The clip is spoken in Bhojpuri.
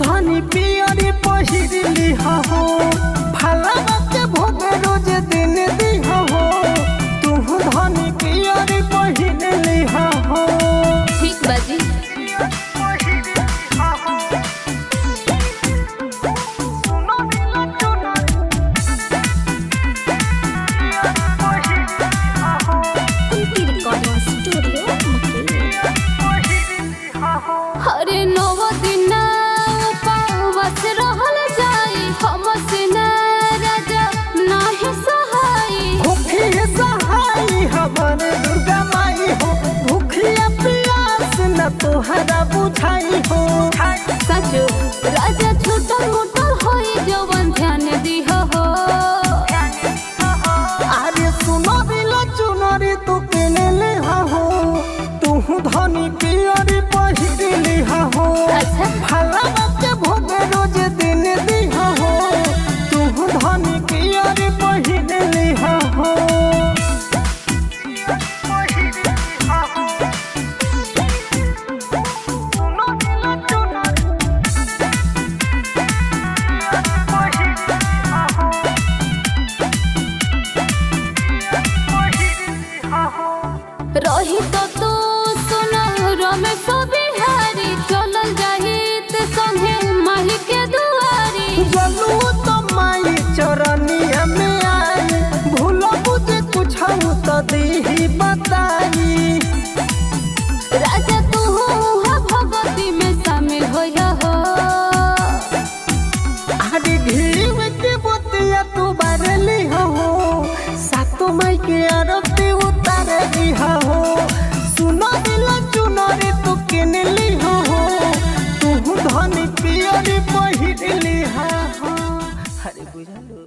धनी पियरी पहिरली हो भला के भोग रोज दिन दी हो तू धनी पियरी पहिरली हो। ठीक बाजी अरे नव दिन उपवास रहल जाई हमसे न राजा नाही सहाई भूखी सहाई हमर दुर्गा माई हो भूखिया प्यास न तोहरा बुझाई हो। सचो राजा छोटा मोटा होई जवन ध्यान दी हो अरे सुनो दिला चुनरी तू किने ले हो तू धनी पियरी पहिरली हो अच्छा भला के भोग रोज दिन दी हो तू धनी पियरी पहिरली हो। रही तो तू सुन रमेश बिहारी चलल जाहित संगे माही के दुआरी जलू तो माई चरनिया में आई भूल बुझे कुछ तो दी बताई राजा तू भगवती में शामिल हो अरे घीव के बोतिया तू बारली हो सातो माई के आरती उतारली हो सुनो दिला चुनरी तू किनली हो तू धनी पियरी पहिरली हो। अरे बुझलू।